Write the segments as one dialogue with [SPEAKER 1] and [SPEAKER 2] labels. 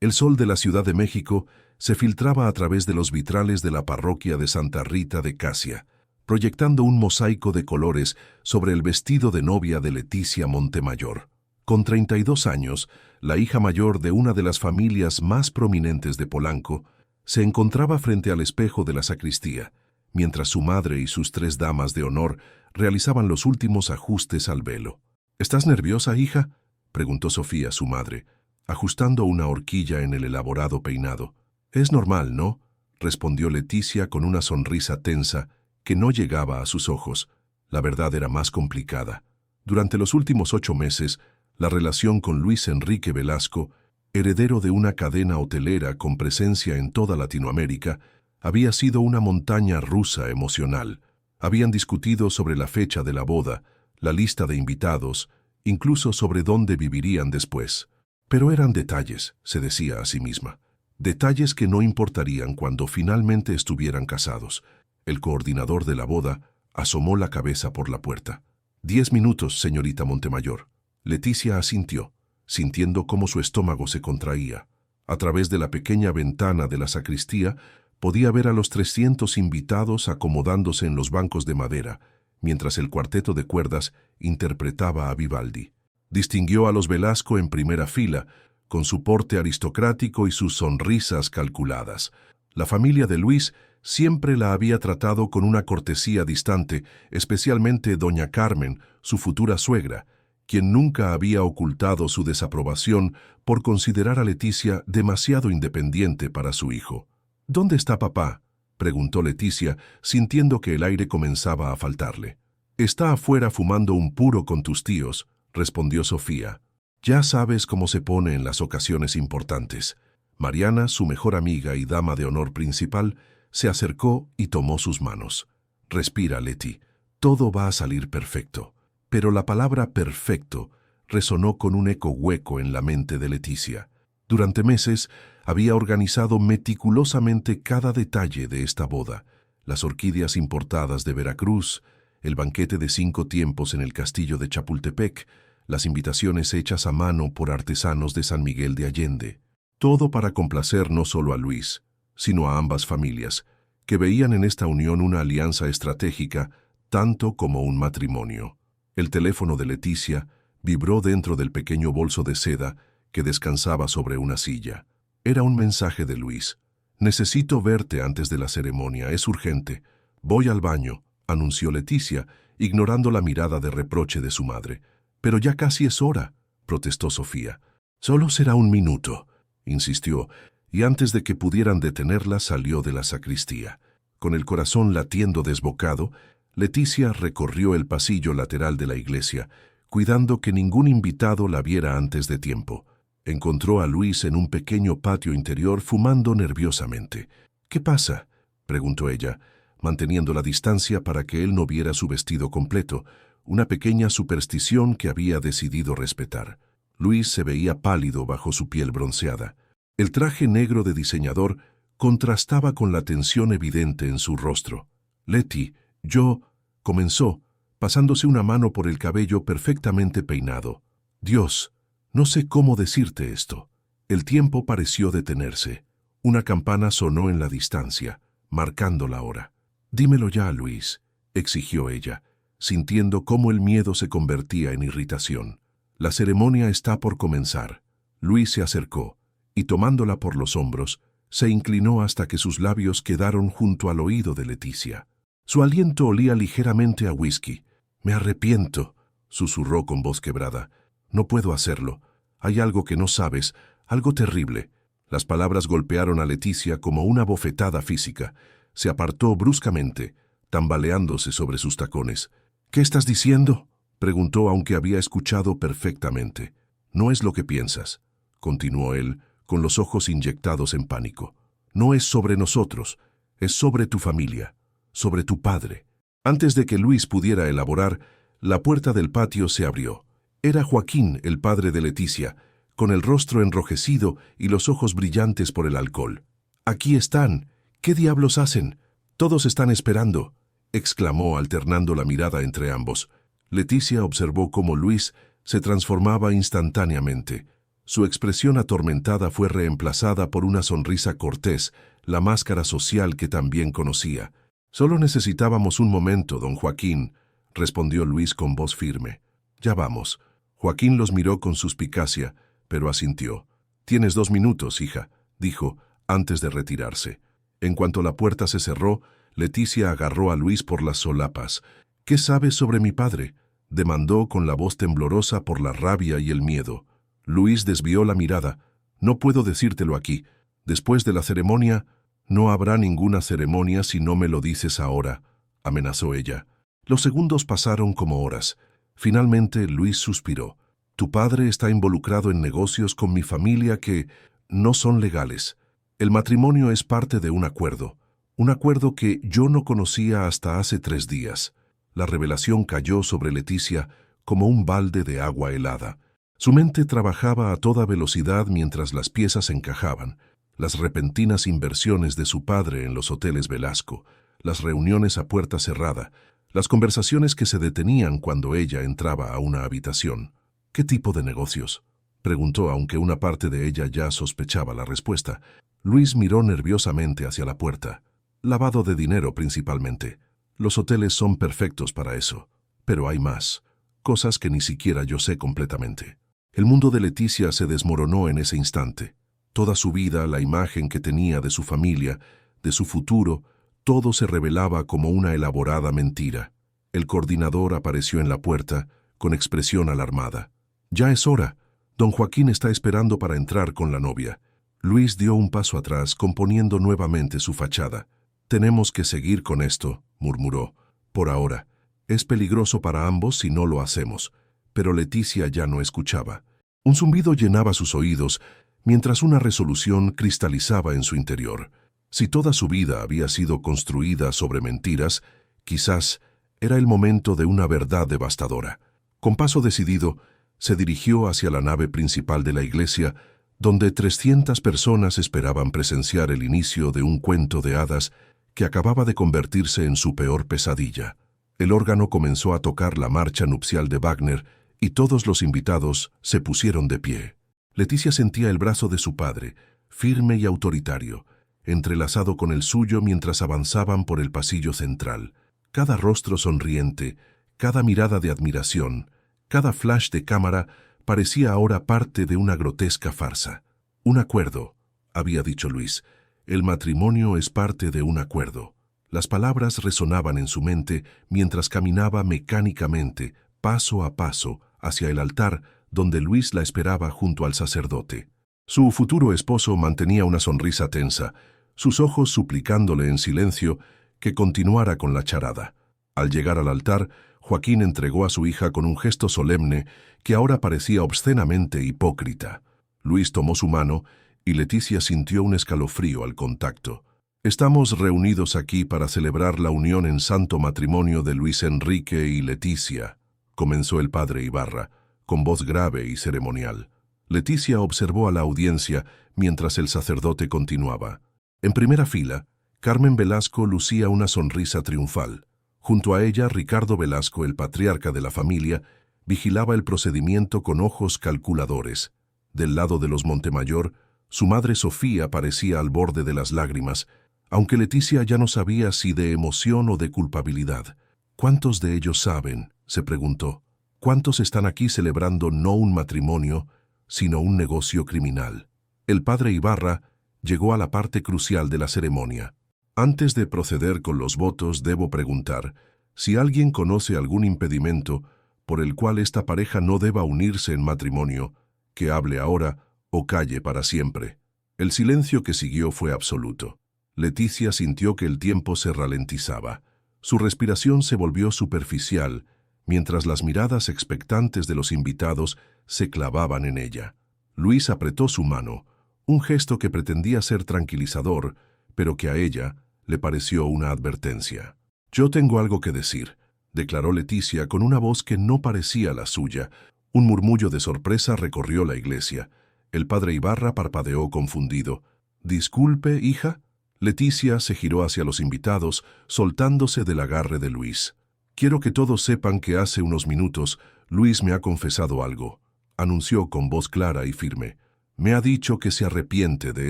[SPEAKER 1] El sol de la Ciudad de México se filtraba a través de los vitrales de la parroquia de Santa Rita de Casia, proyectando un mosaico de colores sobre el vestido de novia de Leticia Montemayor. Con 32 años, la hija mayor de una de las familias más prominentes de Polanco se encontraba frente al espejo de la sacristía, mientras su madre y sus 3 damas de honor realizaban los últimos ajustes al velo. «¿Estás nerviosa, hija?», preguntó Sofía, su madre, ajustando una horquilla en el elaborado peinado. «Es normal, ¿no?», respondió Leticia con una sonrisa tensa que no llegaba a sus ojos. La verdad era más complicada. Durante los últimos 8 meses, la relación con Luis Enrique Velasco, heredero de una cadena hotelera con presencia en toda Latinoamérica, había sido una montaña rusa emocional. Habían discutido sobre la fecha de la boda, la lista de invitados, incluso sobre dónde vivirían después. Pero eran detalles, se decía a sí misma. Detalles que no importarían cuando finalmente estuvieran casados. El coordinador de la boda asomó la cabeza por la puerta. 10 minutos, señorita Montemayor. Leticia asintió, sintiendo cómo su estómago se contraía. A través de la pequeña ventana de la sacristía podía ver a los 300 invitados acomodándose en los bancos de madera, mientras el cuarteto de cuerdas interpretaba a Vivaldi. Distinguió a los Velasco en primera fila, con su porte aristocrático y sus sonrisas calculadas. La familia de Luis siempre la había tratado con una cortesía distante, especialmente doña Carmen, su futura suegra, quien nunca había ocultado su desaprobación por considerar a Leticia demasiado independiente para su hijo. «¿Dónde está papá?», preguntó Leticia, sintiendo que el aire comenzaba a faltarle. «Está afuera fumando un puro con tus tíos», respondió Sofía. «Ya sabes cómo se pone en las ocasiones importantes». Mariana, su mejor amiga y dama de honor principal, se acercó y tomó sus manos. «Respira, Leti. Todo va a salir perfecto». Pero la palabra perfecto resonó con un eco hueco en la mente de Leticia. Durante meses había organizado meticulosamente cada detalle de esta boda: las orquídeas importadas de Veracruz, el banquete de 5 tiempos en el castillo de Chapultepec, las invitaciones hechas a mano por artesanos de San Miguel de Allende. Todo para complacer no solo a Luis, sino a ambas familias, que veían en esta unión una alianza estratégica tanto como un matrimonio. El teléfono de Leticia vibró dentro del pequeño bolso de seda que descansaba sobre una silla. Era un mensaje de Luis. «Necesito verte antes de la ceremonia, es urgente. Voy al baño», anunció Leticia, ignorando la mirada de reproche de su madre. «Pero ya casi es hora», protestó Sofía. «Solo será 1 minuto», insistió, y antes de que pudieran detenerla salió de la sacristía. Con el corazón latiendo desbocado, Leticia recorrió el pasillo lateral de la iglesia, cuidando que ningún invitado la viera antes de tiempo. Encontró a Luis en un pequeño patio interior fumando nerviosamente. «¿Qué pasa?», preguntó ella, manteniendo la distancia para que él no viera su vestido completo, una pequeña superstición que había decidido respetar. Luis se veía pálido bajo su piel bronceada. El traje negro de diseñador contrastaba con la tensión evidente en su rostro. «Leti, yo», comenzó, pasándose una mano por el cabello perfectamente peinado. «Dios, no sé cómo decirte esto». El tiempo pareció detenerse. Una campana sonó en la distancia, marcando la hora. «Dímelo ya, Luis», exigió ella, sintiendo cómo el miedo se convertía en irritación. «La ceremonia está por comenzar». Luis se acercó, y tomándola por los hombros, se inclinó hasta que sus labios quedaron junto al oído de Leticia. Su aliento olía ligeramente a whisky. «Me arrepiento», susurró con voz quebrada. «No puedo hacerlo. Hay algo que no sabes, algo terrible». Las palabras golpearon a Leticia como una bofetada física. Se apartó bruscamente, tambaleándose sobre sus tacones. «¿Qué estás diciendo?», preguntó, aunque había escuchado perfectamente. «No es lo que piensas», continuó él, con los ojos inyectados en pánico. «No es sobre nosotros, es sobre tu familia, sobre tu padre». Antes de que Luis pudiera elaborar, la puerta del patio se abrió. Era Joaquín, el padre de Leticia, con el rostro enrojecido y los ojos brillantes por el alcohol. «Aquí están. ¿Qué diablos hacen? Todos están esperando», exclamó, alternando la mirada entre ambos. Leticia observó cómo Luis se transformaba instantáneamente. Su expresión atormentada fue reemplazada por una sonrisa cortés, la máscara social que también conocía. «Solo necesitábamos un momento, don Joaquín», respondió Luis con voz firme. «Ya vamos». Joaquín los miró con suspicacia, pero asintió. «Tienes 2 minutos, hija», dijo, antes de retirarse. En cuanto la puerta se cerró, Leticia agarró a Luis por las solapas. «¿Qué sabes sobre mi padre?», demandó con la voz temblorosa por la rabia y el miedo. Luis desvió la mirada. «No puedo decírtelo aquí. Después de la ceremonia...» «No habrá ninguna ceremonia si no me lo dices ahora», amenazó ella. Los segundos pasaron como horas. Finalmente Luis suspiró. «Tu padre está involucrado en negocios con mi familia que no son legales. El matrimonio es parte de un acuerdo que yo no conocía hasta hace 3 días». La revelación cayó sobre Leticia como un balde de agua helada. Su mente trabajaba a toda velocidad mientras las piezas encajaban. Las repentinas inversiones de su padre en los hoteles Velasco, las reuniones a puerta cerrada, las conversaciones que se detenían cuando ella entraba a una habitación. «¿Qué tipo de negocios?», preguntó, aunque una parte de ella ya sospechaba la respuesta. Luis miró nerviosamente hacia la puerta. «Lavado de dinero principalmente. Los hoteles son perfectos para eso. Pero hay más, cosas que ni siquiera yo sé completamente». El mundo de Leticia se desmoronó en ese instante. Toda su vida, la imagen que tenía de su familia, de su futuro, todo se revelaba como una elaborada mentira. El coordinador apareció en la puerta, con expresión alarmada. «Ya es hora. Don Joaquín está esperando para entrar con la novia». Luis dio un paso atrás, componiendo nuevamente su fachada. «Tenemos que seguir con esto», murmuró. «Por ahora. Es peligroso para ambos si no lo hacemos». Pero Leticia ya no escuchaba. Un zumbido llenaba sus oídos, mientras una resolución cristalizaba en su interior. Si toda su vida había sido construida sobre mentiras, quizás era el momento de una verdad devastadora. Con paso decidido, se dirigió hacia la nave principal de la iglesia, donde 300 personas esperaban presenciar el inicio de un cuento de hadas que acababa de convertirse en su peor pesadilla. El órgano comenzó a tocar la marcha nupcial de Wagner y todos los invitados se pusieron de pie. Leticia sentía el brazo de su padre, firme y autoritario, entrelazado con el suyo mientras avanzaban por el pasillo central. Cada rostro sonriente, cada mirada de admiración, cada flash de cámara parecía ahora parte de una grotesca farsa. «Un acuerdo», había dicho Luis. «El matrimonio es parte de un acuerdo». Las palabras resonaban en su mente mientras caminaba mecánicamente, paso a paso, hacia el altar donde Luis la esperaba junto al sacerdote. Su futuro esposo mantenía una sonrisa tensa, sus ojos suplicándole en silencio que continuara con la charada. Al llegar al altar, Joaquín entregó a su hija con un gesto solemne que ahora parecía obscenamente hipócrita. Luis tomó su mano y Leticia sintió un escalofrío al contacto. «Estamos reunidos aquí para celebrar la unión en santo matrimonio de Luis Enrique y Leticia», comenzó el padre Ibarra, con voz grave y ceremonial. Leticia observó a la audiencia mientras el sacerdote continuaba. En primera fila, Carmen Velasco lucía una sonrisa triunfal. Junto a ella, Ricardo Velasco, el patriarca de la familia, vigilaba el procedimiento con ojos calculadores. Del lado de los Montemayor, su madre Sofía parecía al borde de las lágrimas, aunque Leticia ya no sabía si de emoción o de culpabilidad. «¿Cuántos de ellos saben?», se preguntó. «¿Cuántos están aquí celebrando no un matrimonio, sino un negocio criminal?». El padre Ibarra llegó a la parte crucial de la ceremonia. «Antes de proceder con los votos, debo preguntar si alguien conoce algún impedimento por el cual esta pareja no deba unirse en matrimonio, que hable ahora o calle para siempre». El silencio que siguió fue absoluto. Leticia sintió que el tiempo se ralentizaba. Su respiración se volvió superficial, mientras las miradas expectantes de los invitados se clavaban en ella. Luis apretó su mano, un gesto que pretendía ser tranquilizador, pero que a ella le pareció una advertencia. «Yo tengo algo que decir», declaró Leticia con una voz que no parecía la suya. Un murmullo de sorpresa recorrió la iglesia. El padre Ibarra parpadeó confundido. «Disculpe, hija». Leticia se giró hacia los invitados, soltándose del agarre de Luis. «Quiero que todos sepan que hace unos minutos Luis me ha confesado algo». anunció con voz clara y firme. Me ha dicho que se arrepiente de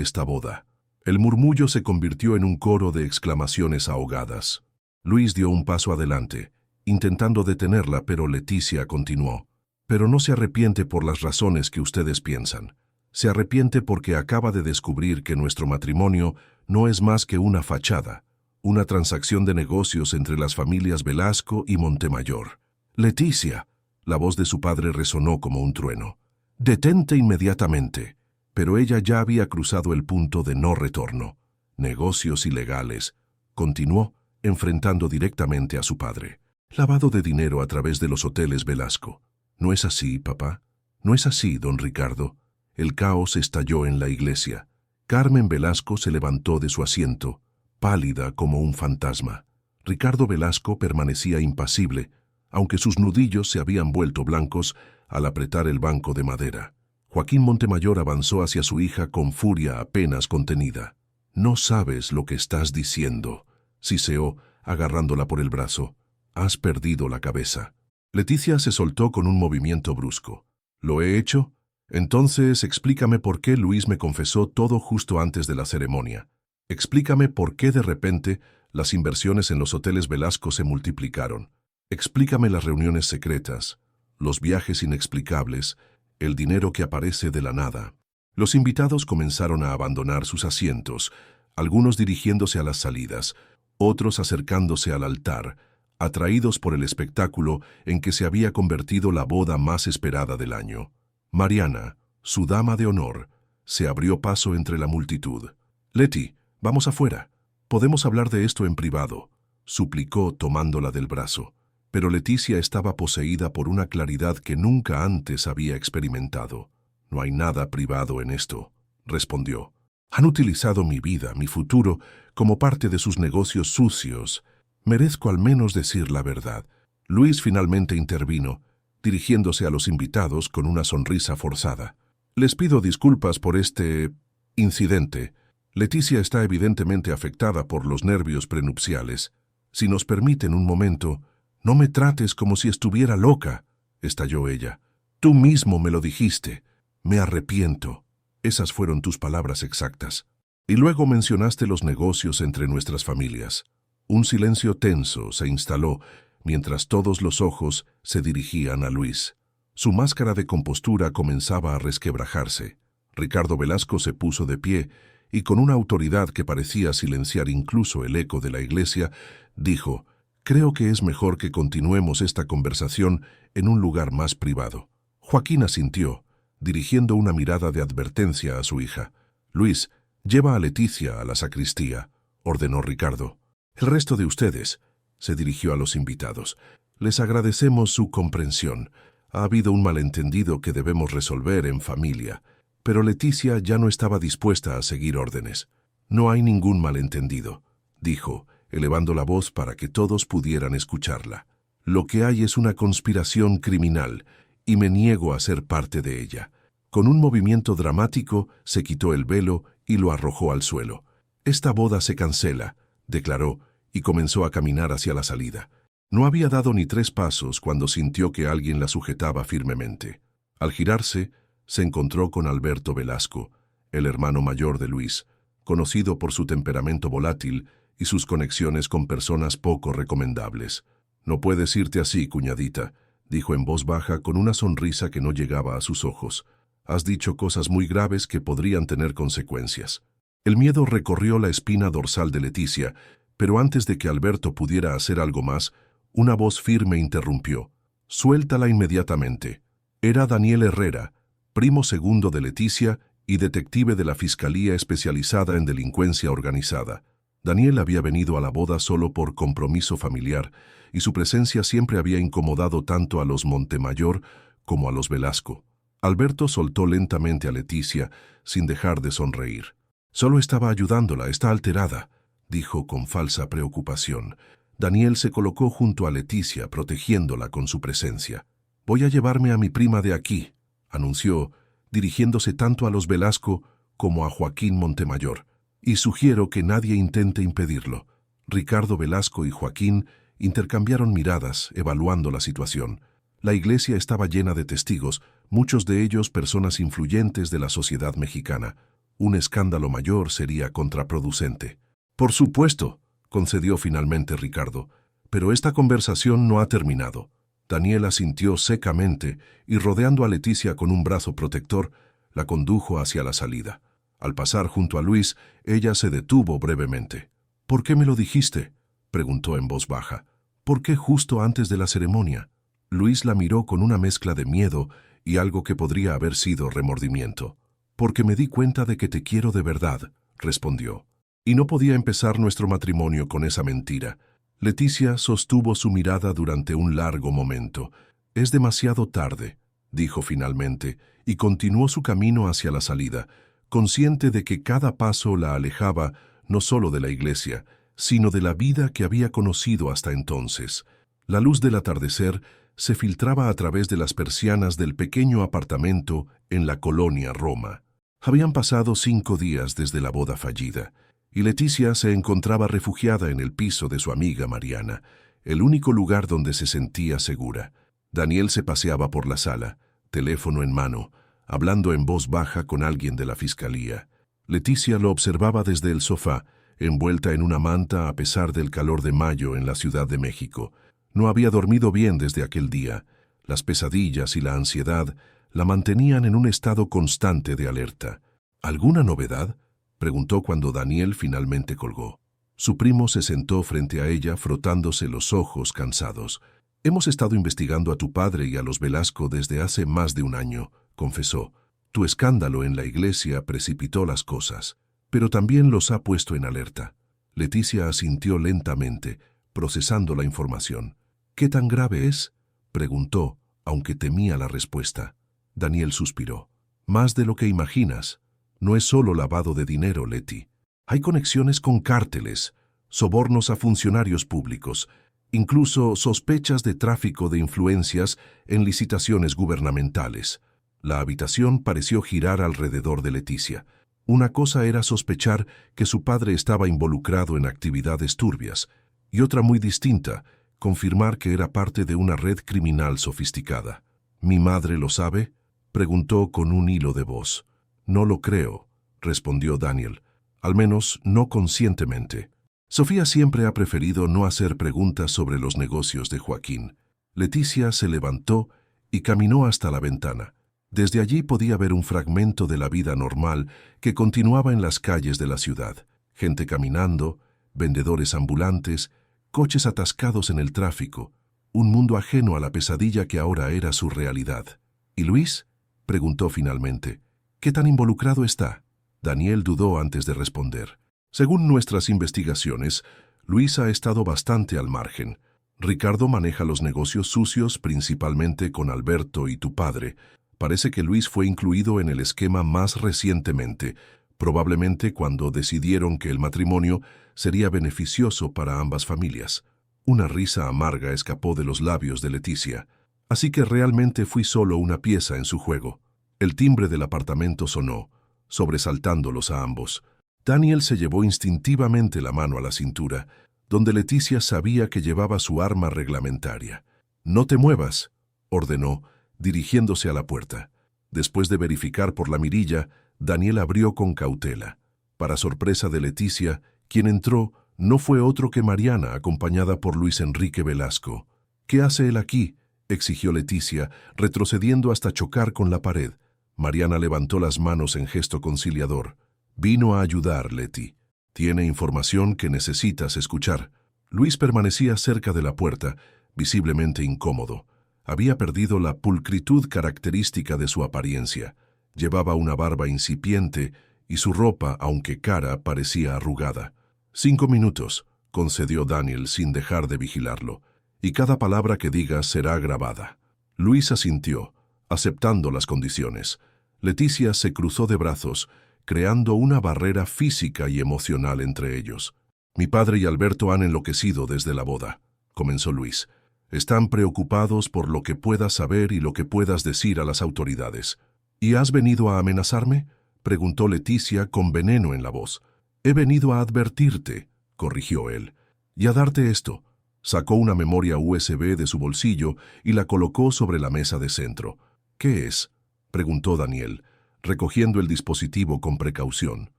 [SPEAKER 1] esta boda. El murmullo se convirtió en un coro de exclamaciones ahogadas. Luis dio un paso adelante, intentando detenerla, pero Leticia continuó. Pero no se arrepiente por las razones que ustedes piensan. Se arrepiente porque acaba de descubrir que nuestro matrimonio no es más que una fachada, una transacción de negocios entre las familias Velasco y Montemayor. Leticia, la voz de su padre resonó como un trueno. Detente inmediatamente. Pero ella ya había cruzado el punto de no retorno. Negocios ilegales. Continuó, enfrentando directamente a su padre. Lavado de dinero a través de los hoteles Velasco. ¿No es así, papá? ¿No es así, don Ricardo? El caos estalló en la iglesia. Carmen Velasco se levantó de su asiento, pálida como un fantasma. Ricardo Velasco permanecía impasible, aunque sus nudillos se habían vuelto blancos al apretar el banco de madera. Joaquín Montemayor avanzó hacia su hija con furia apenas contenida. «No sabes lo que estás diciendo», siseó, agarrándola por el brazo. «Has perdido la cabeza». Leticia se soltó con un movimiento brusco. «¿Lo he hecho? Entonces explícame por qué Luis me confesó todo justo antes de la ceremonia. Explícame por qué de repente las inversiones en los hoteles Velasco se multiplicaron. Explícame las reuniones secretas, los viajes inexplicables, el dinero que aparece de la nada». Los invitados comenzaron a abandonar sus asientos, algunos dirigiéndose a las salidas, otros acercándose al altar, atraídos por el espectáculo en que se había convertido la boda más esperada del año. Mariana, su dama de honor, se abrió paso entre la multitud. «Leti, vamos afuera. Podemos hablar de esto en privado», suplicó tomándola del brazo. Pero Leticia estaba poseída por una claridad que nunca antes había experimentado. «No hay nada privado en esto», respondió. «Han utilizado mi vida, mi futuro, como parte de sus negocios sucios. Merezco al menos decir la verdad». Luis finalmente intervino, dirigiéndose a los invitados con una sonrisa forzada. «Les pido disculpas por este incidente. Leticia está evidentemente afectada por los nervios prenupciales. Si nos permiten un momento...» «No me trates como si estuviera loca», estalló ella. «Tú mismo me lo dijiste. Me arrepiento». Esas fueron tus palabras exactas. Y luego mencionaste los negocios entre nuestras familias. Un silencio tenso se instaló mientras todos los ojos se dirigían a Luis. Su máscara de compostura comenzaba a resquebrajarse. Ricardo Velasco se puso de pie y con una autoridad que parecía silenciar incluso el eco de la iglesia, dijo: «Creo que es mejor que continuemos esta conversación en un lugar más privado». Joaquín asintió, dirigiendo una mirada de advertencia a su hija. «Luis, lleva a Leticia a la sacristía», ordenó Ricardo. «El resto de ustedes», se dirigió a los invitados, «les agradecemos su comprensión. Ha habido un malentendido que debemos resolver en familia». Pero Leticia ya no estaba dispuesta a seguir órdenes. «No hay ningún malentendido», dijo, elevando la voz para que todos pudieran escucharla. «Lo que hay es una conspiración criminal, y me niego a ser parte de ella». Con un movimiento dramático, se quitó el velo y lo arrojó al suelo. «Esta boda se cancela», declaró, y comenzó a caminar hacia la salida. No había dado ni 3 pasos cuando sintió que alguien la sujetaba firmemente. Al girarse, se encontró con Alberto Velasco, el hermano mayor de Luis, conocido por su temperamento volátil y sus conexiones con personas poco recomendables. «No puedes irte así, cuñadita», dijo en voz baja con una sonrisa que no llegaba a sus ojos. «Has dicho cosas muy graves que podrían tener consecuencias». El miedo recorrió la espina dorsal de Leticia, pero antes de que Alberto pudiera hacer algo más, una voz firme interrumpió. «Suéltala inmediatamente». Era Daniel Herrera, primo segundo de Leticia y detective de la Fiscalía especializada en delincuencia organizada. Daniel había venido a la boda solo por compromiso familiar, y su presencia siempre había incomodado tanto a los Montemayor como a los Velasco. Alberto soltó lentamente a Leticia, sin dejar de sonreír. «Solo estaba ayudándola, está alterada», dijo con falsa preocupación. Daniel se colocó junto a Leticia, protegiéndola con su presencia. «Voy a llevarme a mi prima de aquí», anunció, dirigiéndose tanto a los Velasco como a Joaquín Montemayor. «Y sugiero que nadie intente impedirlo». Ricardo Velasco y Joaquín intercambiaron miradas, evaluando la situación. La iglesia estaba llena de testigos, muchos de ellos personas influyentes de la sociedad mexicana. Un escándalo mayor sería contraproducente. Por supuesto, concedió finalmente Ricardo, pero esta conversación no ha terminado. Daniel asintió secamente y, rodeando a Leticia con un brazo protector, la condujo hacia la salida. Al pasar junto a Luis, ella se detuvo brevemente. «¿Por qué me lo dijiste?», preguntó en voz baja. «¿Por qué justo antes de la ceremonia?». Luis la miró con una mezcla de miedo y algo que podría haber sido remordimiento. «Porque me di cuenta de que te quiero de verdad», respondió. «Y no podía empezar nuestro matrimonio con esa mentira». Leticia sostuvo su mirada durante un largo momento. «Es demasiado tarde», dijo finalmente, y continuó su camino hacia la salida, consciente de que cada paso la alejaba no solo de la iglesia, sino de la vida que había conocido hasta entonces. La luz del atardecer se filtraba a través de las persianas del pequeño apartamento en la colonia Roma. Habían pasado 5 días desde la boda fallida, y Leticia se encontraba refugiada en el piso de su amiga Mariana, el único lugar donde se sentía segura. Daniel se paseaba por la sala, teléfono en mano, hablando en voz baja con alguien de la fiscalía. Leticia lo observaba desde el sofá, envuelta en una manta a pesar del calor de mayo en la Ciudad de México. No había dormido bien desde aquel día. Las pesadillas y la ansiedad la mantenían en un estado constante de alerta. ¿Alguna novedad?, preguntó cuando Daniel finalmente colgó. Su primo se sentó frente a ella frotándose los ojos cansados. «Hemos estado investigando a tu padre y a los Velasco desde hace más de un año», confesó. «Tu escándalo en la iglesia precipitó las cosas, pero también los ha puesto en alerta». Leticia asintió lentamente, procesando la información. «¿Qué tan grave es?», preguntó, aunque temía la respuesta. Daniel suspiró. «Más de lo que imaginas. No es solo lavado de dinero, Leti. Hay conexiones con cárteles, sobornos a funcionarios públicos, incluso sospechas de tráfico de influencias en licitaciones gubernamentales». La habitación pareció girar alrededor de Leticia. Una cosa era sospechar que su padre estaba involucrado en actividades turbias, y otra muy distinta, confirmar que era parte de una red criminal sofisticada. «¿Mi madre lo sabe?», preguntó con un hilo de voz. «No lo creo», respondió Daniel, «al menos no conscientemente». Sofía siempre ha preferido no hacer preguntas sobre los negocios de Joaquín. Leticia se levantó y caminó hasta la ventana. Desde allí podía ver un fragmento de la vida normal que continuaba en las calles de la ciudad. Gente caminando, vendedores ambulantes, coches atascados en el tráfico, un mundo ajeno a la pesadilla que ahora era su realidad. «¿Y Luis?», preguntó finalmente. «¿Qué tan involucrado está?». Daniel dudó antes de responder. «Según nuestras investigaciones, Luis ha estado bastante al margen. Ricardo maneja los negocios sucios principalmente con Alberto y tu padre. Parece que Luis fue incluido en el esquema más recientemente, probablemente cuando decidieron que el matrimonio sería beneficioso para ambas familias». Una risa amarga escapó de los labios de Leticia. «Así que realmente fui solo una pieza en su juego». El timbre del apartamento sonó, sobresaltándolos a ambos. Daniel se llevó instintivamente la mano a la cintura, donde Leticia sabía que llevaba su arma reglamentaria. «No te muevas», ordenó, dirigiéndose a la puerta. Después de verificar por la mirilla, Daniel abrió con cautela. Para sorpresa de Leticia, quien entró no fue otro que Mariana, acompañada por Luis Enrique Velasco. «¿Qué hace él aquí?», exigió Leticia, retrocediendo hasta chocar con la pared. Mariana levantó las manos en gesto conciliador. «Vino a ayudar, Leti. Tiene información que necesitas escuchar». Luis permanecía cerca de la puerta, visiblemente incómodo. Había perdido la pulcritud característica de su apariencia. Llevaba una barba incipiente y su ropa, aunque cara, parecía arrugada. «5 minutos», concedió Daniel sin dejar de vigilarlo, «y cada palabra que digas será grabada». Luis asintió, aceptando las condiciones. Leticia se cruzó de brazos, creando una barrera física y emocional entre ellos. «Mi padre y Alberto han enloquecido desde la boda», comenzó Luis. «Están preocupados por lo que puedas saber y lo que puedas decir a las autoridades». «¿Y has venido a amenazarme?», preguntó Leticia con veneno en la voz. «He venido a advertirte», corrigió él, «y a darte esto. Sacó una memoria USB de su bolsillo y la colocó sobre la mesa de centro. ¿Qué es?, preguntó Daniel, recogiendo el dispositivo con precaución.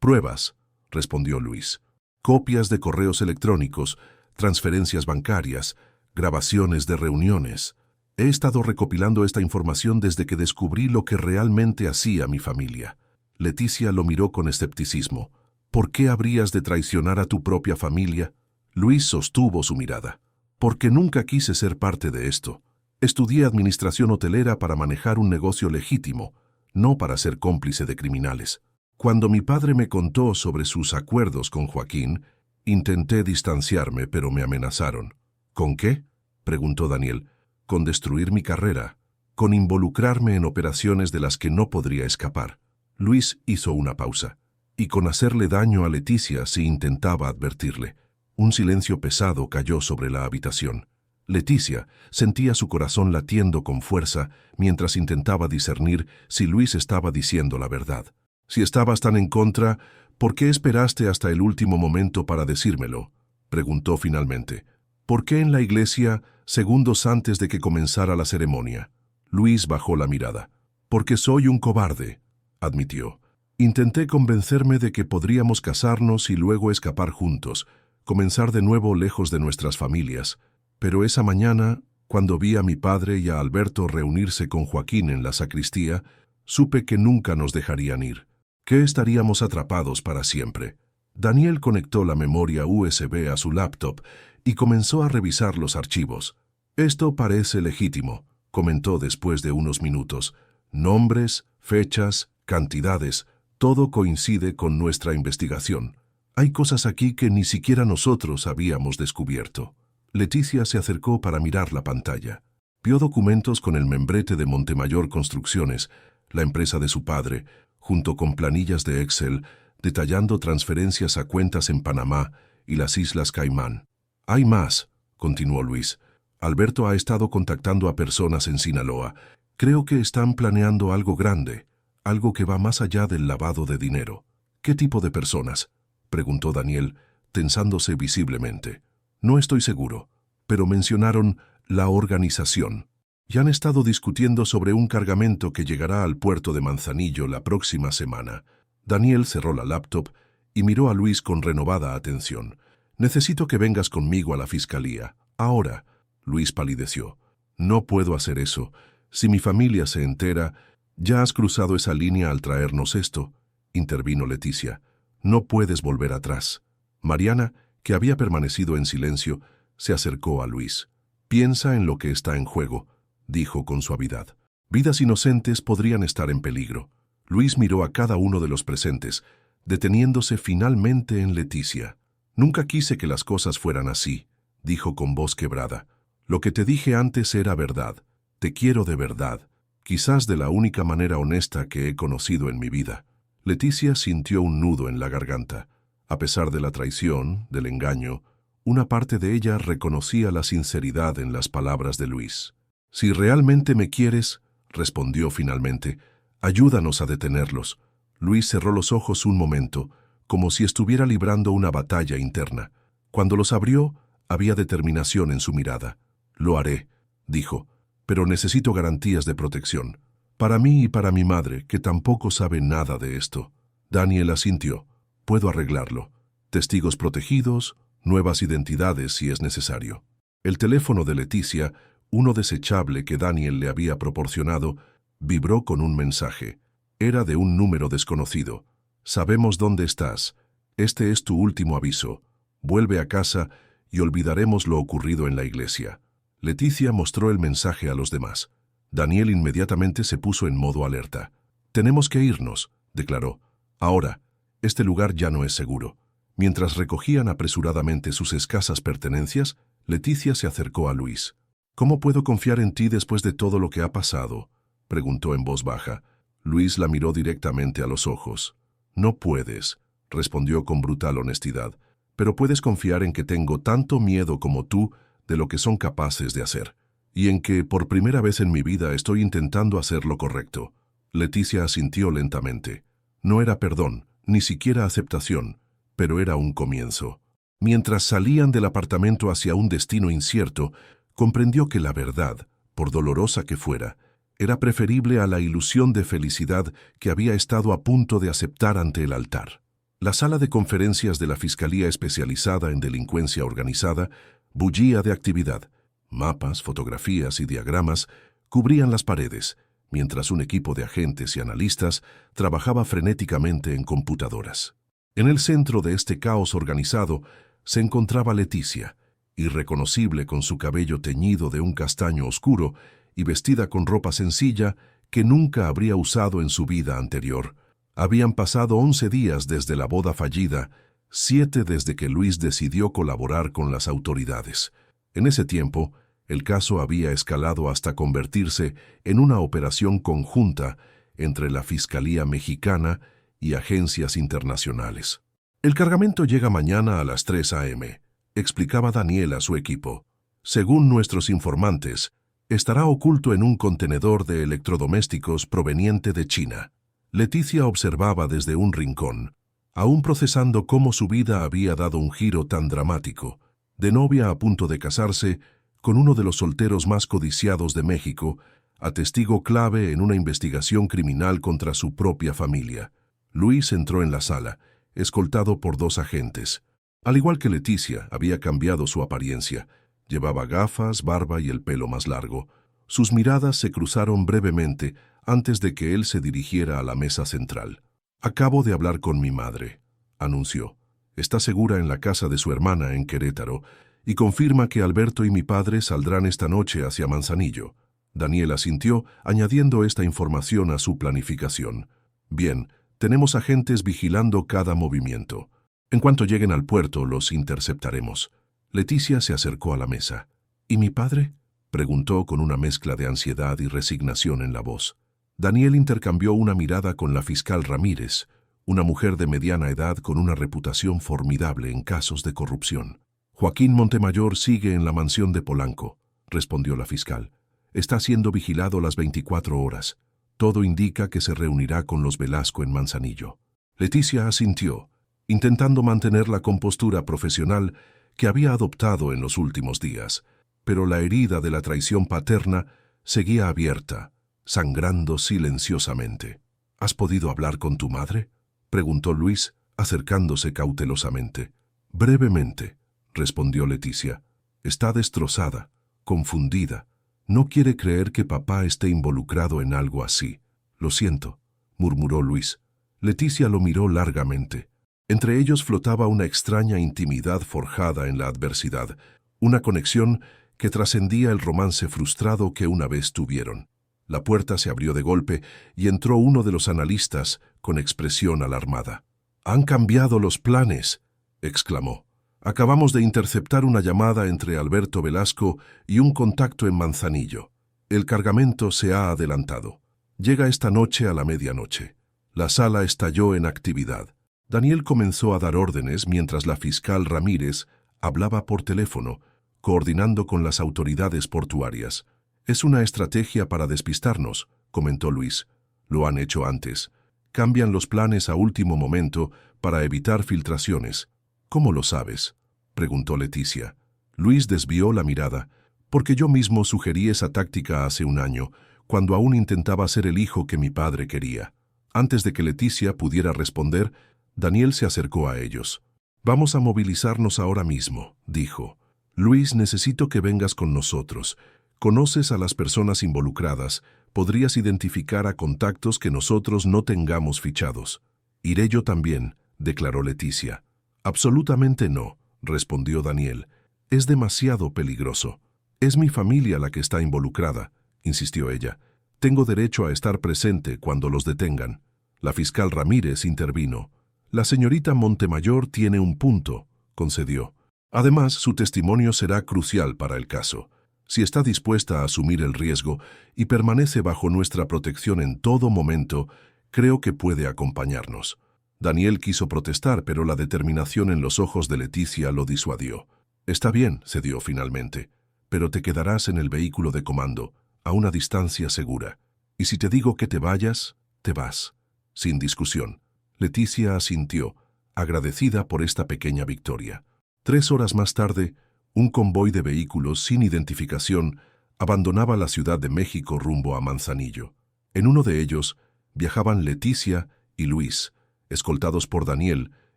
[SPEAKER 1] Pruebas, respondió Luis. Copias de correos electrónicos, transferencias bancarias, grabaciones de reuniones. He estado recopilando esta información desde que descubrí lo que realmente hacía mi familia. Leticia lo miró con escepticismo. ¿Por qué habrías de traicionar a tu propia familia? Luis sostuvo su mirada. Porque nunca quise ser parte de esto. Estudié administración hotelera para manejar un negocio legítimo, no para ser cómplice de criminales. Cuando mi padre me contó sobre sus acuerdos con Joaquín, intenté distanciarme, pero me amenazaron. ¿Con qué?, preguntó Daniel. Con destruir mi carrera, con involucrarme en operaciones de las que no podría escapar. Luis hizo una pausa. Y con hacerle daño a Leticia si intentaba advertirle. Un silencio pesado cayó sobre la habitación. Leticia sentía su corazón latiendo con fuerza mientras intentaba discernir si Luis estaba diciendo la verdad. Si estabas tan en contra, ¿por qué esperaste hasta el último momento para decírmelo?, preguntó finalmente. ¿Por qué en la iglesia, segundos antes de que comenzara la ceremonia? Luis bajó la mirada. Porque soy un cobarde, admitió. Intenté convencerme de que podríamos casarnos y luego escapar juntos, comenzar de nuevo lejos de nuestras familias. Pero esa mañana, cuando vi a mi padre y a Alberto reunirse con Joaquín en la sacristía, supe que nunca nos dejarían ir, que estaríamos atrapados para siempre. Daniel conectó la memoria USB a su laptop y comenzó a revisar los archivos. Esto parece legítimo, comentó después de unos minutos. Nombres, fechas, cantidades, todo coincide con nuestra investigación. Hay cosas aquí que ni siquiera nosotros habíamos descubierto. Leticia se acercó para mirar la pantalla. Vio documentos con el membrete de Montemayor Construcciones, la empresa de su padre, junto con planillas de Excel, detallando transferencias a cuentas en Panamá y las Islas Caimán. Hay más, continuó Luis. Alberto ha estado contactando a personas en Sinaloa. Creo que están planeando algo grande, algo que va más allá del lavado de dinero. ¿Qué tipo de personas?, preguntó Daniel, tensándose visiblemente. No estoy seguro, pero mencionaron la organización. Ya han estado discutiendo sobre un cargamento que llegará al puerto de Manzanillo la próxima semana. Daniel cerró la laptop y miró a Luis con renovada atención. Necesito que vengas conmigo a la fiscalía. Ahora. Luis palideció. No puedo hacer eso. Si mi familia se entera, ya has cruzado esa línea al traernos esto, intervino Leticia. No puedes volver atrás. Mariana, que había permanecido en silencio, se acercó a Luis. Piensa en lo que está en juego, dijo con suavidad. Vidas inocentes podrían estar en peligro. Luis miró a cada uno de los presentes, deteniéndose finalmente en Leticia. Nunca quise que las cosas fueran así, dijo con voz quebrada. Lo que te dije antes era verdad. Te quiero de verdad, quizás de la única manera honesta que he conocido en mi vida. Leticia sintió un nudo en la garganta. A pesar de la traición, del engaño, una parte de ella reconocía la sinceridad en las palabras de Luis. Si realmente me quieres, respondió finalmente, ayúdanos a detenerlos. Luis cerró los ojos un momento, como si estuviera librando una batalla interna. Cuando los abrió, había determinación en su mirada. Lo haré, dijo, pero necesito garantías de protección. Para mí y para mi madre, que tampoco sabe nada de esto. Daniel asintió. Puedo arreglarlo. Testigos protegidos, nuevas identidades si es necesario. El teléfono de Leticia, uno desechable que Daniel le había proporcionado, vibró con un mensaje. Era de un número desconocido. Sabemos dónde estás. Este es tu último aviso. Vuelve a casa y olvidaremos lo ocurrido en la iglesia. Leticia mostró el mensaje a los demás. Daniel inmediatamente se puso en modo alerta. Tenemos que irnos, declaró. Ahora, este lugar ya no es seguro. Mientras recogían apresuradamente sus escasas pertenencias, Leticia se acercó a Luis. ¿Cómo puedo confiar en ti después de todo lo que ha pasado?, preguntó en voz baja. Luis la miró directamente a los ojos. No puedes, respondió con brutal honestidad, pero puedes confiar en que tengo tanto miedo como tú de lo que son capaces de hacer, y en que por primera vez en mi vida estoy intentando hacer lo correcto. Leticia asintió lentamente. No era perdón, ni siquiera aceptación, pero era un comienzo. Mientras salían del apartamento hacia un destino incierto, comprendió que la verdad, por dolorosa que fuera, era preferible a la ilusión de felicidad que había estado a punto de aceptar ante el altar. La sala de conferencias de la Fiscalía Especializada en Delincuencia Organizada bullía de actividad. Mapas, fotografías y diagramas cubrían las paredes, mientras un equipo de agentes y analistas trabajaba frenéticamente en computadoras. En el centro de este caos organizado se encontraba Leticia, irreconocible con su cabello teñido de un castaño oscuro y vestida con ropa sencilla que nunca habría usado en su vida anterior. Habían pasado 11 días desde la boda fallida, 7 desde que Luis decidió colaborar con las autoridades. En ese tiempo, el caso había escalado hasta convertirse en una operación conjunta entre la Fiscalía Mexicana y agencias internacionales. El cargamento llega mañana a las 3 a.m., explicaba Daniel a su equipo. Según nuestros informantes, estará oculto en un contenedor de electrodomésticos proveniente de China. Leticia observaba desde un rincón, aún procesando cómo su vida había dado un giro tan dramático. De novia a punto de casarse, con uno de los solteros más codiciados de México, a testigo clave en una investigación criminal contra su propia familia. Luis entró en la sala, escoltado por 2 agentes. Al igual que Leticia, había cambiado su apariencia. Llevaba gafas, barba y el pelo más largo. Sus miradas se cruzaron brevemente antes de que él se dirigiera a la mesa central. «Acabo de hablar con mi madre», anunció. «Está segura en la casa de su hermana en Querétaro y confirma que Alberto y mi padre saldrán esta noche hacia Manzanillo». Daniel asintió, añadiendo esta información a su planificación. «Bien, tenemos agentes vigilando cada movimiento. En cuanto lleguen al puerto, los interceptaremos». Leticia se acercó a la mesa. «¿Y mi padre?», preguntó con una mezcla de ansiedad y resignación en la voz. Daniel intercambió una mirada con la fiscal Ramírez, una mujer de mediana edad con una reputación formidable en casos de corrupción. «Joaquín Montemayor sigue en la mansión de Polanco», respondió la fiscal. «Está siendo vigilado las 24 horas. Todo indica que se reunirá con los Velasco en Manzanillo». Leticia asintió, intentando mantener la compostura profesional que había adoptado en los últimos días, pero la herida de la traición paterna seguía abierta, sangrando silenciosamente. «¿Has podido hablar con tu madre?», preguntó Luis, acercándose cautelosamente. «Brevemente», respondió Leticia. «Está destrozada, confundida. No quiere creer que papá esté involucrado en algo así». «Lo siento», murmuró Luis. Leticia lo miró largamente. Entre ellos flotaba una extraña intimidad forjada en la adversidad, una conexión que trascendía el romance frustrado que una vez tuvieron. La puerta se abrió de golpe y entró uno de los analistas con expresión alarmada. «Han cambiado los planes», exclamó. «Acabamos de interceptar una llamada entre Alberto Velasco y un contacto en Manzanillo. El cargamento se ha adelantado. Llega esta noche a la medianoche». La sala estalló en actividad. Daniel comenzó a dar órdenes mientras la fiscal Ramírez hablaba por teléfono, coordinando con las autoridades portuarias. «Es una estrategia para despistarnos», comentó Luis. «Lo han hecho antes. Cambian los planes a último momento para evitar filtraciones». «¿Cómo lo sabes?», preguntó Leticia. Luis desvió la mirada, «Porque yo mismo sugerí esa táctica hace un año, cuando aún intentaba ser el hijo que mi padre quería». Antes de que Leticia pudiera responder, Daniel se acercó a ellos. «Vamos a movilizarnos ahora mismo», dijo. «Luis, necesito que vengas con nosotros. Conoces a las personas involucradas, podrías identificar a contactos que nosotros no tengamos fichados». «Iré yo también», declaró Leticia. «Absolutamente no», respondió Daniel. «Es demasiado peligroso». «Es mi familia la que está involucrada», insistió ella. «Tengo derecho a estar presente cuando los detengan». La fiscal Ramírez intervino. «La señorita Montemayor tiene un punto», concedió. «Además, su testimonio será crucial para el caso. Si está dispuesta a asumir el riesgo y permanece bajo nuestra protección en todo momento, creo que puede acompañarnos». Daniel quiso protestar, pero la determinación en los ojos de Leticia lo disuadió. «Está bien», cedió finalmente, «pero te quedarás en el vehículo de comando, a una distancia segura. Y si te digo que te vayas, te vas». Sin discusión. Leticia asintió, agradecida por esta pequeña victoria. 3 horas más tarde, un convoy de vehículos sin identificación abandonaba la Ciudad de México rumbo a Manzanillo. En uno de ellos viajaban Leticia y Luis, escoltados por Daniel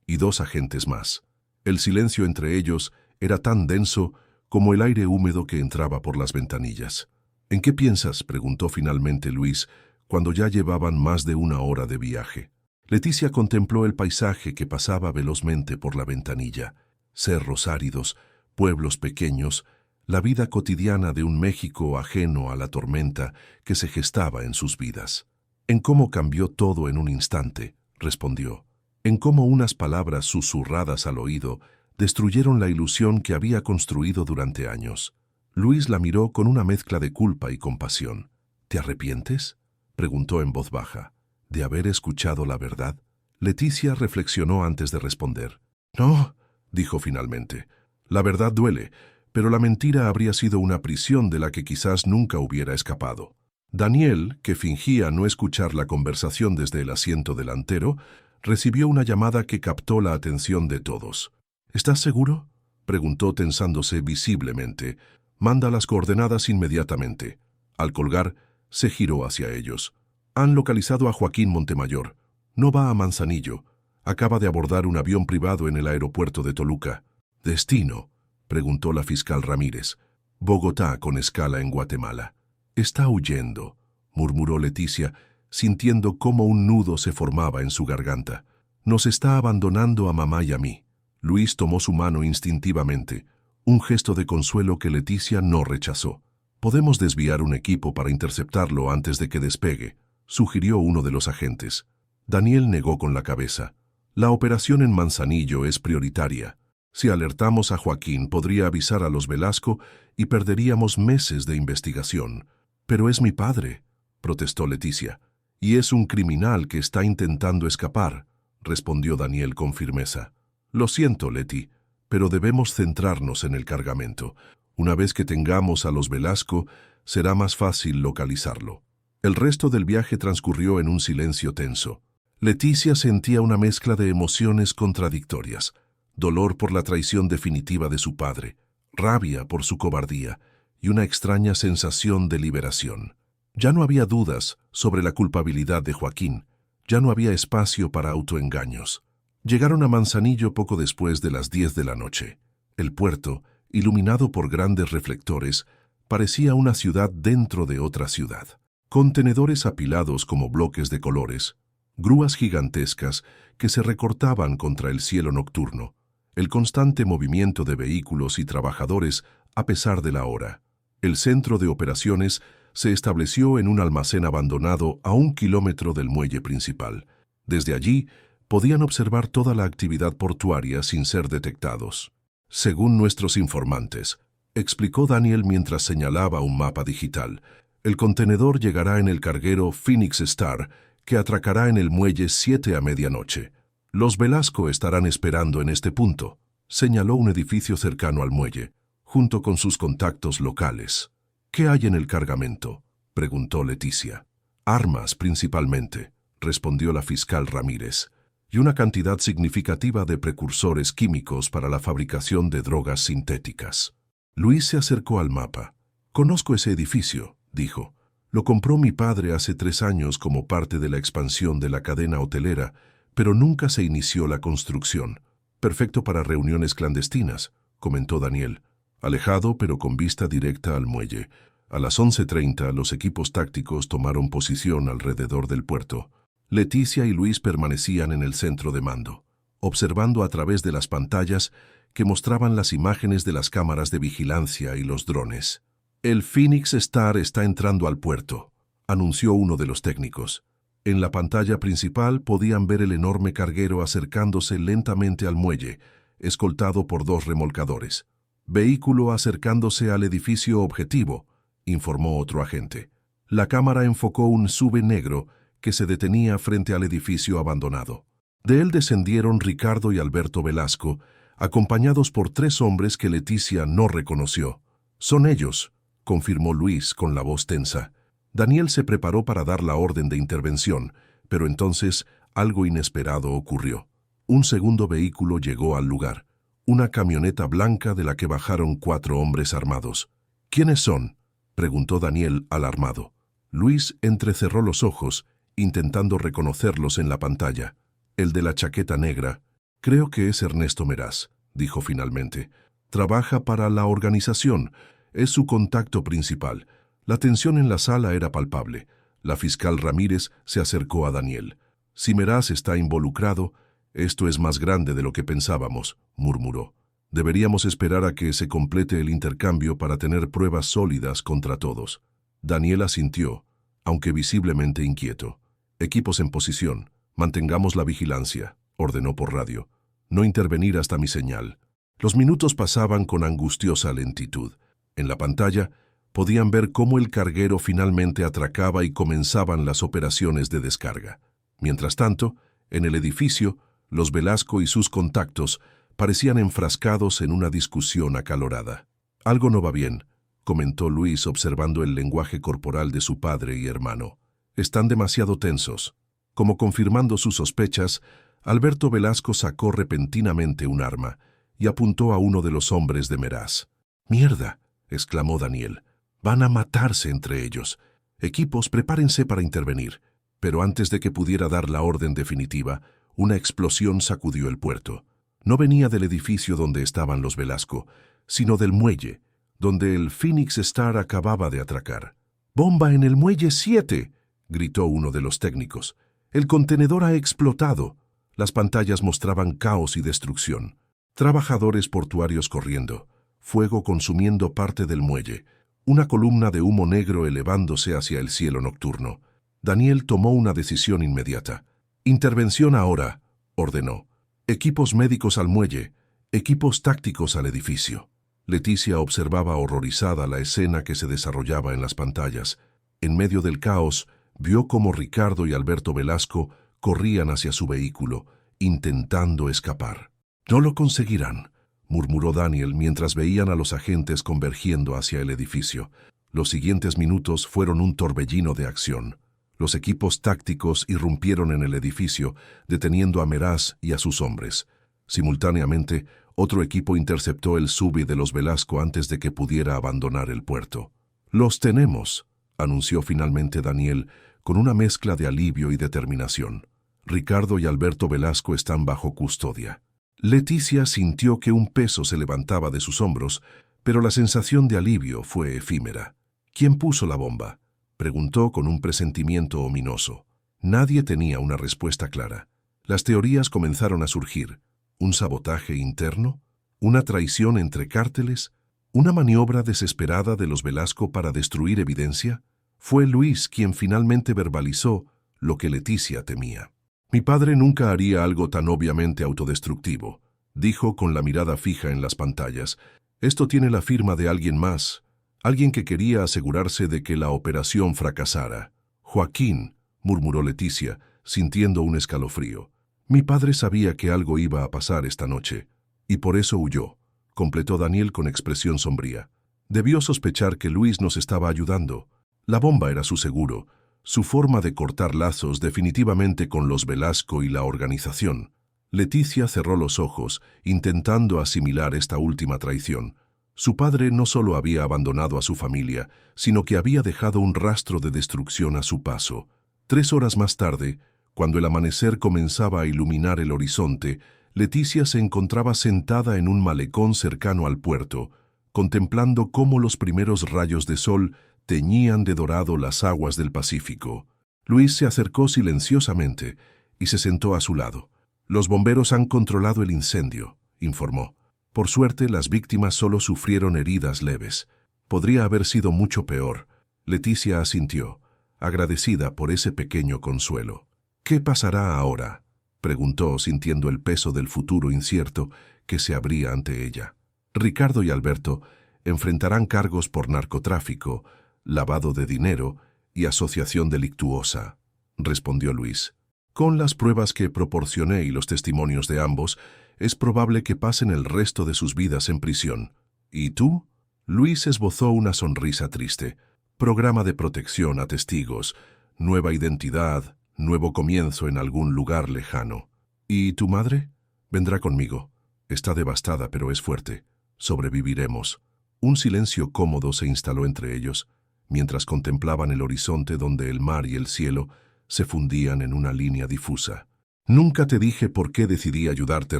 [SPEAKER 1] y 2 agentes más. El silencio entre ellos era tan denso como el aire húmedo que entraba por las ventanillas. «¿En qué piensas?», preguntó finalmente Luis, cuando ya llevaban más de 1 hora de viaje. Leticia contempló el paisaje que pasaba velozmente por la ventanilla. Cerros áridos, pueblos pequeños, la vida cotidiana de un México ajeno a la tormenta que se gestaba en sus vidas. «En cómo cambió todo en un instante», respondió. «En cómo unas palabras susurradas al oído destruyeron la ilusión que había construido durante años». Luis la miró con una mezcla de culpa y compasión. «¿Te arrepientes?», preguntó en voz baja, «de haber escuchado la verdad». Leticia reflexionó antes de responder. «No», dijo finalmente. «La verdad duele, pero la mentira habría sido una prisión de la que quizás nunca hubiera escapado». Daniel, que fingía no escuchar la conversación desde el asiento delantero, recibió una llamada que captó la atención de todos. «¿Estás seguro?», preguntó tensándose visiblemente. «Manda las coordenadas inmediatamente». Al colgar, se giró hacia ellos. «Han localizado a Joaquín Montemayor. No va a Manzanillo. Acaba de abordar un avión privado en el aeropuerto de Toluca». «¿Destino?», preguntó la fiscal Ramírez. «Bogotá, con escala en Guatemala». «Está huyendo», murmuró Leticia, sintiendo cómo un nudo se formaba en su garganta. «Nos está abandonando a mamá y a mí». Luis tomó su mano instintivamente, un gesto de consuelo que Leticia no rechazó. «Podemos desviar un equipo para interceptarlo antes de que despegue», sugirió uno de los agentes. Daniel negó con la cabeza. «La operación en Manzanillo es prioritaria. Si alertamos a Joaquín, podría avisar a los Velasco y perderíamos meses de investigación». «Pero es mi padre», protestó Leticia. «Y es un criminal que está intentando escapar», respondió Daniel con firmeza. «Lo siento, Leti, pero debemos centrarnos en el cargamento. Una vez que tengamos a los Velasco, será más fácil localizarlo». El resto del viaje transcurrió en un silencio tenso. Leticia sentía una mezcla de emociones contradictorias: dolor por la traición definitiva de su padre, rabia por su cobardía y una extraña sensación de liberación. Ya no había dudas sobre la culpabilidad de Joaquín, ya no había espacio para autoengaños. Llegaron a Manzanillo poco después de las 10 de la noche. El puerto, iluminado por grandes reflectores, parecía una ciudad dentro de otra ciudad. Contenedores apilados como bloques de colores, grúas gigantescas que se recortaban contra el cielo nocturno, el constante movimiento de vehículos y trabajadores a pesar de la hora. El centro de operaciones se estableció en un almacén abandonado a 1 kilómetro del muelle principal. Desde allí podían observar toda la actividad portuaria sin ser detectados. «Según nuestros informantes», explicó Daniel mientras señalaba un mapa digital, «el contenedor llegará en el carguero Phoenix Star, que atracará en el muelle 7 a medianoche. Los Velasco estarán esperando en este punto», señaló un edificio cercano al muelle, junto con sus contactos locales. «¿Qué hay en el cargamento?», preguntó Leticia. «Armas, principalmente», respondió la fiscal Ramírez, «y una cantidad significativa de precursores químicos para la fabricación de drogas sintéticas». Luis se acercó al mapa. «Conozco ese edificio», dijo. «Lo compró mi padre hace 3 años como parte de la expansión de la cadena hotelera, pero nunca se inició la construcción. Perfecto para reuniones clandestinas», comentó Daniel. «Alejado, pero con vista directa al muelle. A las 11:30 los equipos tácticos tomaron posición alrededor del puerto. Leticia y Luis permanecían en el centro de mando, observando a través de las pantallas que mostraban las imágenes de las cámaras de vigilancia y los drones. «El Phoenix Star está entrando al puerto», anunció uno de los técnicos. En la pantalla principal podían ver el enorme carguero acercándose lentamente al muelle, escoltado por 2 remolcadores. «Vehículo acercándose al edificio objetivo», informó otro agente. La cámara enfocó un SUV negro que se detenía frente al edificio abandonado. De él descendieron Ricardo y Alberto Velasco, acompañados por 3 hombres que Leticia no reconoció. «Son ellos», confirmó Luis con la voz tensa. Daniel se preparó para dar la orden de intervención, pero entonces algo inesperado ocurrió. Un segundo vehículo llegó al lugar, una camioneta blanca de la que bajaron 4 hombres armados. ¿Quiénes son?, preguntó Daniel, alarmado. Luis entrecerró los ojos, intentando reconocerlos en la pantalla. El de la chaqueta negra. Creo que es Ernesto Meraz, dijo finalmente. Trabaja para la organización. Es su contacto principal. La tensión en la sala era palpable. La fiscal Ramírez se acercó a Daniel. Si Meraz está involucrado, esto es más grande de lo que pensábamos, murmuró. Deberíamos esperar a que se complete el intercambio para tener pruebas sólidas contra todos. Daniel asintió, aunque visiblemente inquieto. Equipos en posición. Mantengamos la vigilancia, ordenó por radio. No intervenir hasta mi señal. Los minutos pasaban con angustiosa lentitud. En la pantalla podían ver cómo el carguero finalmente atracaba y comenzaban las operaciones de descarga. Mientras tanto, en el edificio, los Velasco y sus contactos parecían enfrascados en una discusión acalorada. «Algo no va bien», comentó Luis observando el lenguaje corporal de su padre y hermano. «Están demasiado tensos». Como confirmando sus sospechas, Alberto Velasco sacó repentinamente un arma y apuntó a uno de los hombres de Meraz. «¡Mierda!», exclamó Daniel. «Van a matarse entre ellos. Equipos, prepárense para intervenir». Pero antes de que pudiera dar la orden definitiva, una explosión sacudió el puerto. No venía del edificio donde estaban los Velasco, sino del muelle, donde el Phoenix Star acababa de atracar. «¡Bomba en el muelle 7!», gritó uno de los técnicos. «El contenedor ha explotado». Las pantallas mostraban caos y destrucción. Trabajadores portuarios corriendo, fuego consumiendo parte del muelle, una columna de humo negro elevándose hacia el cielo nocturno. Daniel tomó una decisión inmediata. «Intervención ahora», ordenó. «Equipos médicos al muelle, equipos tácticos al edificio». Leticia observaba horrorizada la escena que se desarrollaba en las pantallas. En medio del caos, vio cómo Ricardo y Alberto Velasco corrían hacia su vehículo, intentando escapar. «No lo conseguirán», murmuró Daniel mientras veían a los agentes convergiendo hacia el edificio. Los siguientes minutos fueron un torbellino de acción. Los equipos tácticos irrumpieron en el edificio, deteniendo a Meraz y a sus hombres. Simultáneamente, otro equipo interceptó el SUV de los Velasco antes de que pudiera abandonar el puerto. «Los tenemos», anunció finalmente Daniel, con una mezcla de alivio y determinación. «Ricardo y Alberto Velasco están bajo custodia». Leticia sintió que un peso se levantaba de sus hombros, pero la sensación de alivio fue efímera. «¿Quién puso la bomba?», preguntó con un presentimiento ominoso. Nadie tenía una respuesta clara. Las teorías comenzaron a surgir. ¿Un sabotaje interno? ¿Una traición entre cárteles? ¿Una maniobra desesperada de los Velasco para destruir evidencia? Fue Luis quien finalmente verbalizó lo que Leticia temía. «Mi padre nunca haría algo tan obviamente autodestructivo», dijo con la mirada fija en las pantallas. «Esto tiene la firma de alguien más. Alguien que quería asegurarse de que la operación fracasara». «Joaquín», murmuró Leticia, sintiendo un escalofrío. «Mi padre sabía que algo iba a pasar esta noche, y por eso huyó», completó Daniel con expresión sombría. «Debió sospechar que Luis nos estaba ayudando. La bomba era su seguro, su forma de cortar lazos definitivamente con los Velasco y la organización». Leticia cerró los ojos, intentando asimilar esta última traición. Su padre no solo había abandonado a su familia, sino que había dejado un rastro de destrucción a su paso. 3 horas más tarde, cuando el amanecer comenzaba a iluminar el horizonte, Leticia se encontraba sentada en un malecón cercano al puerto, contemplando cómo los primeros rayos de sol teñían de dorado las aguas del Pacífico. Luis se acercó silenciosamente y se sentó a su lado. «Los bomberos han controlado el incendio», informó. «Por suerte, las víctimas solo sufrieron heridas leves. Podría haber sido mucho peor». Leticia asintió, agradecida por ese pequeño consuelo. «¿Qué pasará ahora?», preguntó, sintiendo el peso del futuro incierto que se abría ante ella. «Ricardo y Alberto enfrentarán cargos por narcotráfico, lavado de dinero y asociación delictuosa», respondió Luis. «Con las pruebas que proporcioné y los testimonios de ambos, es probable que pasen el resto de sus vidas en prisión». «¿Y tú?». Luis esbozó una sonrisa triste. «Programa de protección a testigos, nueva identidad, nuevo comienzo en algún lugar lejano». «¿Y tu madre?». «Vendrá conmigo. Está devastada, pero es fuerte. Sobreviviremos. Un silencio cómodo se instaló entre ellos, mientras contemplaban el horizonte donde el mar y el cielo se fundían en una línea difusa. «Nunca te dije por qué decidí ayudarte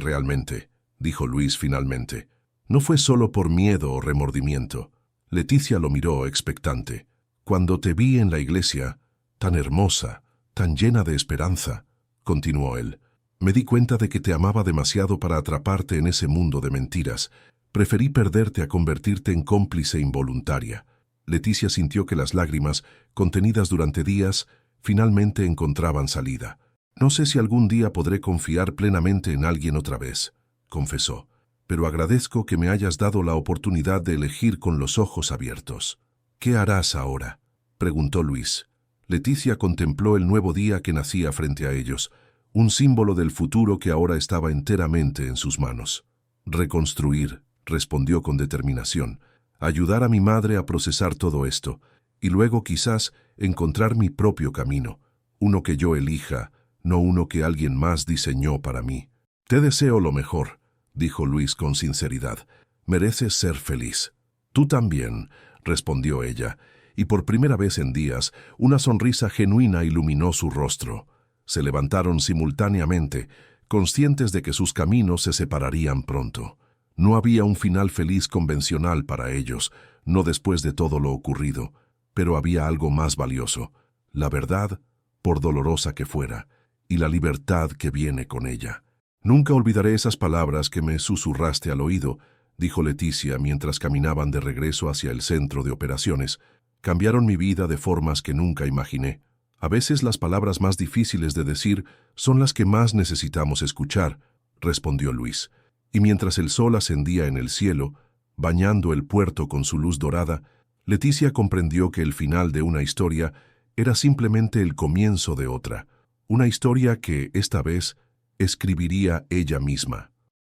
[SPEAKER 1] realmente», dijo Luis finalmente. «No fue solo por miedo o remordimiento». Leticia lo miró expectante. «Cuando te vi en la iglesia, tan hermosa, tan llena de esperanza», continuó él, «me di cuenta de que te amaba demasiado para atraparte en ese mundo de mentiras. Preferí perderte a convertirte en cómplice involuntaria». Leticia sintió que las lágrimas, contenidas durante días, finalmente encontraban salida. «No sé si algún día podré confiar plenamente en alguien otra vez», confesó, «pero agradezco que me hayas dado la oportunidad de elegir con los ojos abiertos». «¿Qué harás ahora?», preguntó Luis. Leticia contempló el nuevo día que nacía frente a ellos, un símbolo del futuro que ahora estaba enteramente en sus manos. «Reconstruir», respondió con determinación, «ayudar a mi madre a procesar todo esto, y luego quizás encontrar mi propio camino, uno que yo elija, no uno que alguien más diseñó para mí». «Te deseo lo mejor», dijo Luis con sinceridad. «Mereces ser feliz». «Tú también», respondió ella, y por primera vez en días, una sonrisa genuina iluminó su rostro. Se levantaron simultáneamente, conscientes de que sus caminos se separarían pronto. No había un final feliz convencional para ellos, no después de todo lo ocurrido, pero había algo más valioso: la verdad, por dolorosa que fuera, y la libertad que viene con ella. «Nunca olvidaré esas palabras que me susurraste al oído», dijo Leticia mientras caminaban de regreso hacia el centro de operaciones. «Cambiaron mi vida de formas que nunca imaginé». «A veces las palabras más difíciles de decir son las que más necesitamos escuchar», respondió Luis. Y mientras el sol ascendía en el cielo, bañando el puerto con su luz dorada, Leticia comprendió que el final de una historia era simplemente el comienzo de otra, una historia que, esta vez, escribiría ella misma.